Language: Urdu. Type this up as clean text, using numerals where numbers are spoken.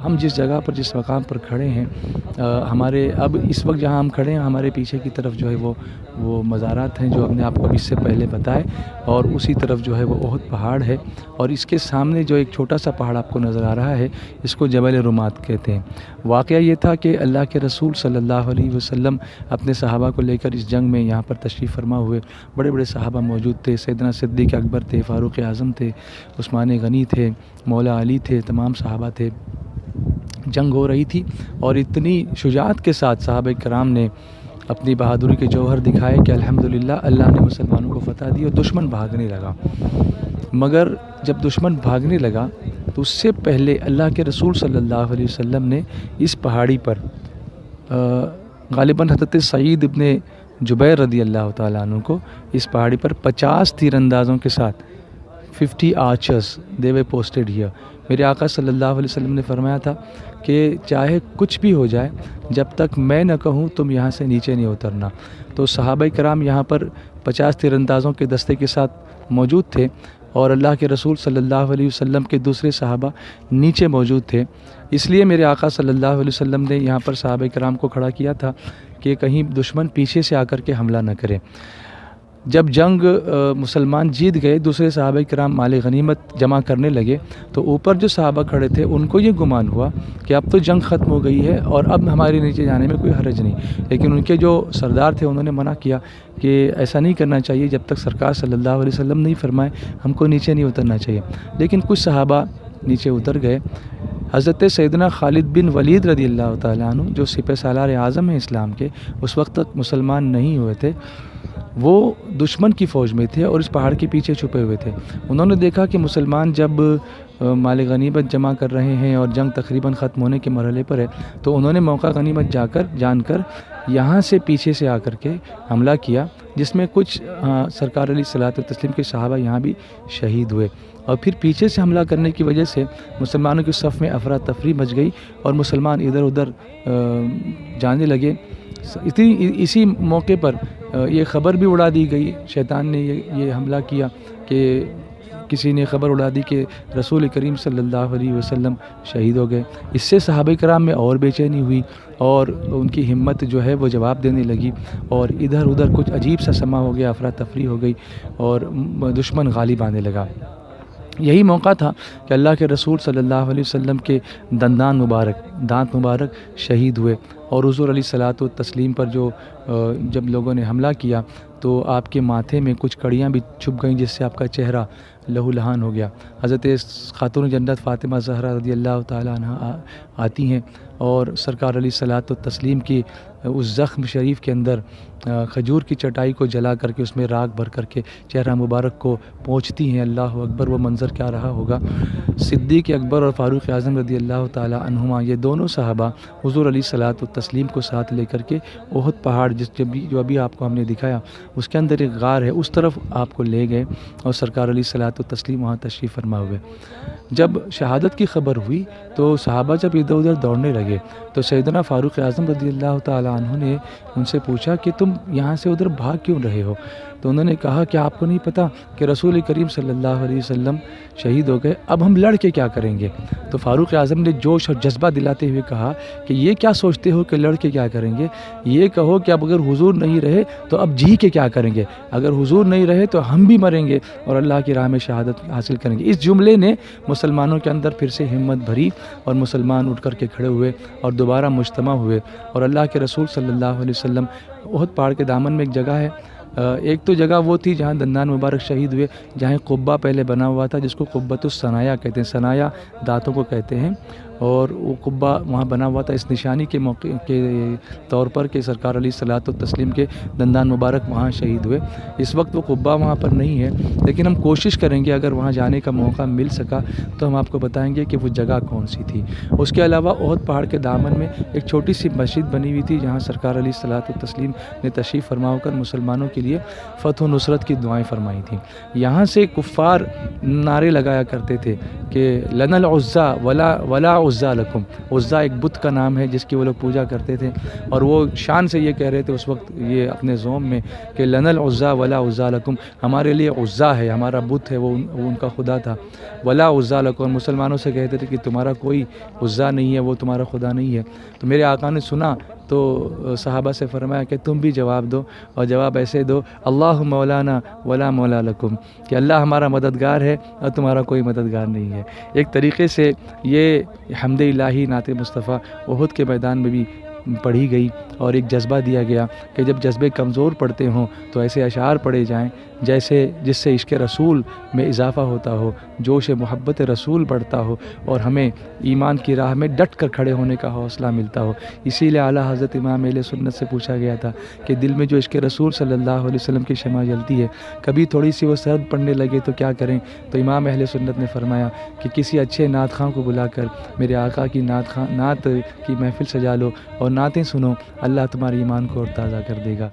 ہم جس جگہ پر جس مقام پر کھڑے ہیں ہمارے اب اس وقت جہاں ہم کھڑے ہیں ہمارے پیچھے کی طرف جو ہے وہ مزارات ہیں جو ہم نے آپ کو اب اس سے پہلے بتائے، اور اسی طرف جو ہے وہ احد پہاڑ ہے، اور اس کے سامنے جو ایک چھوٹا سا پہاڑ آپ کو نظر آ رہا ہے اس کو جبل رمات کہتے ہیں۔ واقعہ یہ تھا کہ اللہ کے رسول صلی اللہ علیہ وسلم اپنے صحابہ کو لے کر اس جنگ میں یہاں پر تشریف فرما ہوئے۔ بڑے بڑے صحابہ موجود تھے، سیدنا صدیق اکبر تھے، فاروق اعظم تھے، عثمان غنی تھے، مولا علی تھے، تمام صحابہ تھے۔ جنگ ہو رہی تھی اور اتنی شجاعت کے ساتھ صحابہ کرام نے اپنی بہادری کے جوہر دکھائے کہ الحمدللہ اللہ نے مسلمانوں کو فتح دی اور دشمن بھاگنے لگا۔ مگر جب دشمن بھاگنے لگا تو اس سے پہلے اللہ کے رسول صلی اللہ علیہ وسلم نے اس پہاڑی پر غالباً حضرت سعید ابن جبیر رضی اللہ تعالیٰ عنہ کو اس پہاڑی پر 50 تیر اندازوں کے ساتھ 50 آرچرز they were posted here۔ میرے آقا صلی اللہ علیہ وسلم نے فرمایا تھا کہ چاہے کچھ بھی ہو جائے جب تک میں نہ کہوں تم یہاں سے نیچے نہیں اترنا۔ تو صحابہ کرام یہاں پر 50 تیر اندازوں کے دستے کے ساتھ موجود تھے، اور اللہ کے رسول صلی اللہ علیہ وسلم کے دوسرے صحابہ نیچے موجود تھے۔ اس لیے میرے آقا صلی اللہ علیہ وسلم نے یہاں پر صحابہ کرام کو کھڑا کیا تھا کہ کہیں دشمن پیچھے سے آ کر کے حملہ نہ کرے۔ جب جنگ مسلمان جیت گئے، دوسرے صحابہ کرام مال غنیمت جمع کرنے لگے، تو اوپر جو صحابہ کھڑے تھے ان کو یہ گمان ہوا کہ اب تو جنگ ختم ہو گئی ہے اور اب ہمارے نیچے جانے میں کوئی حرج نہیں، لیکن ان کے جو سردار تھے انہوں نے منع کیا کہ ایسا نہیں کرنا چاہیے، جب تک سرکار صلی اللہ علیہ وسلم نہیں فرمائے ہم کو نیچے نہیں اترنا چاہیے۔ لیکن کچھ صحابہ نیچے اتر گئے۔ حضرت سیدنا خالد بن ولید رضی اللہ تعالیٰ عنہ جو سپہ سالار اعظم ہیں اسلام کے، اس وقت تک مسلمان نہیں ہوئے تھے، وہ دشمن کی فوج میں تھے اور اس پہاڑ کے پیچھے چھپے ہوئے تھے۔ انہوں نے دیکھا کہ مسلمان جب مال غنیمت جمع کر رہے ہیں اور جنگ تقریباً ختم ہونے کے مرحلے پر ہے، تو انہوں نے موقع غنیمت جان کر یہاں سے پیچھے سے آ کر کے حملہ کیا، جس میں کچھ سرکار علیہ الصلوۃ والتسلیم کے صحابہ یہاں بھی شہید ہوئے۔ اور پھر پیچھے سے حملہ کرنے کی وجہ سے مسلمانوں کی صف میں افراتفری مچ گئی اور مسلمان ادھر ادھر جانے لگے۔ اسی موقع پر یہ خبر بھی اڑا دی گئی، شیطان نے یہ حملہ کیا کہ کسی نے خبر اڑا دی کہ رسول کریم صلی اللہ علیہ وسلم شہید ہو گئے۔ اس سے صحابہ کرام میں اور بے چینی ہوئی اور ان کی ہمت جو ہے وہ جواب دینے لگی، اور ادھر ادھر کچھ عجیب سا سما ہو گیا، افراتفری ہو گئی اور دشمن غالب آنے لگا۔ یہی موقع تھا کہ اللہ کے رسول صلی اللہ علیہ وسلم کے دانت مبارک شہید ہوئے، اور حضور علیہ الصلوۃ والتسلیم پر جب لوگوں نے حملہ کیا تو آپ کے ماتھے میں کچھ کڑیاں بھی چھپ گئیں، جس سے آپ کا چہرہ لہو لہان ہو گیا۔ حضرت خاتون جنت فاطمہ زہرا رضی اللہ تعالیٰ عنہ آتی ہیں اور سرکار علیہ الصلوۃ والتسلیم کی اس زخم شریف کے اندر کھجور کی چٹائی کو جلا کر کے اس میں راکھ بھر کر کے چہرہ مبارک کو پہنچتی ہیں۔ اللہ اکبر، وہ منظر کیا رہا ہوگا۔ صدیق اکبر اور فاروق اعظم رضی اللہ تعالیٰ عنہما، یہ دونوں صحابہ حضور علیہ الصلوۃ والتسلیم کو ساتھ لے کر کے احد پہاڑ جو ابھی آپ کو ہم نے دکھایا اس کے اندر ایک غار ہے، اس طرف آپ کو لے گئے اور سرکار علیہ الصلوۃ والتسلیم وہاں تشریف فرما ہوئے۔ جب شہادت کی خبر ہوئی تو صحابہ جب ادھر ادھر دوڑنے لگے تو سیدنا فاروق اعظم رضی اللہ تعالیٰ عنہ نے ان سے پوچھا کہ تم یہاں سے ادھر بھاگ کیوں رہے ہو؟ تو انہوں نے کہا کہ آپ کو نہیں پتہ کہ رسول کریم صلی اللہ علیہ وسلم شہید ہو گئے، اب ہم لڑ کے کیا کریں گے؟ تو فاروق اعظم نے جوش اور جذبہ دلاتے ہوئے کہا کہ یہ کیا سوچتے ہو کہ لڑ کے کیا کریں گے؟ یہ کہو کہ اب اگر حضور نہیں رہے تو اب جی کے کیا کریں گے؟ اگر حضور نہیں رہے تو ہم بھی مریں گے اور اللہ کی راہ میں شہادت حاصل کریں گے۔ اس جملے نے مسلمانوں کے اندر پھر سے ہمت بھری اور مسلمان اٹھ کر کے کھڑے ہوئے اور دوبارہ مجتمع ہوئے، اور اللہ کے رسول صلی اللہ علیہ وسلم احد پہاڑ کے دامن میں ایک جگہ ہے، ایک تو جگہ وہ تھی جہاں دندان مبارک شہید ہوئے، جہاں قبہ پہلے بنا ہوا تھا جس کو قبۃ الثنایا کہتے ہیں، ثنایا دانتوں کو کہتے ہیں، اور وہ قبہ وہاں بنا ہوا تھا اس نشانی کے موقع کے طور پر کہ سرکار علیہ الصلوۃ والتسلیم کے دندان مبارک وہاں شہید ہوئے۔ اس وقت وہ قبہ وہاں پر نہیں ہے، لیکن ہم کوشش کریں گے اگر وہاں جانے کا موقع مل سکا تو ہم آپ کو بتائیں گے کہ وہ جگہ کون سی تھی۔ اس کے علاوہ احد پہاڑ کے دامن میں ایک چھوٹی سی مسجد بنی ہوئی تھی جہاں سرکار علیہ الصلوۃ والتسلیم نے تشریف فرما ہو کر مسلمانوں کے لیے فتح و نصرت کی دعائیں فرمائی تھیں۔ یہاں سے کفار نعرے لگایا کرتے تھے کہ لنا العزا ولا عزا لکم، عزا ایک بت کا نام ہے جس کی وہ لوگ پوجا کرتے تھے، اور وہ شان سے یہ کہہ رہے تھے اس وقت یہ اپنے زوم میں کہ لنا العزا ولا عزا لکم، ہمارے لیے عزا ہے، ہمارا بت ہے، وہ ان کا خدا تھا، ولا عزا لکم، مسلمانوں سے کہتے تھے کہ تمہارا کوئی عزا نہیں ہے، وہ تمہارا خدا نہیں ہے۔ تو میرے آقا نے سنا تو صحابہ سے فرمایا کہ تم بھی جواب دو، اور جواب ایسے دو، اللہ مولانا ولا مولا لکم، کہ اللہ ہمارا مددگار ہے اور تمہارا کوئی مددگار نہیں ہے۔ ایک طریقے سے یہ حمد الہی نعت مصطفیٰ احد کے میدان میں بھی پڑھی گئی، اور ایک جذبہ دیا گیا کہ جب جذبے کمزور پڑتے ہوں تو ایسے اشعار پڑھے جائیں جیسے جس سے عشق رسول میں اضافہ ہوتا ہو، جوش محبت رسول بڑھتا ہو، اور ہمیں ایمان کی راہ میں ڈٹ کر کھڑے ہونے کا حوصلہ ملتا ہو۔ اسی لیے اعلیٰ حضرت امام اہل سنت سے پوچھا گیا تھا کہ دل میں جو عشق رسول صلی اللہ علیہ وسلم کی شمع جلتی ہے، کبھی تھوڑی سی وہ سرد پڑنے لگے تو کیا کریں؟ تو امام اہل سنت نے فرمایا کہ کسی اچھے نعت خواں کو بلا کر میرے آقا کی نعت کی محفل سجا لو اور نعتیں سنو، اللہ تمہارے ایمان کو اور تازہ کر دے گا۔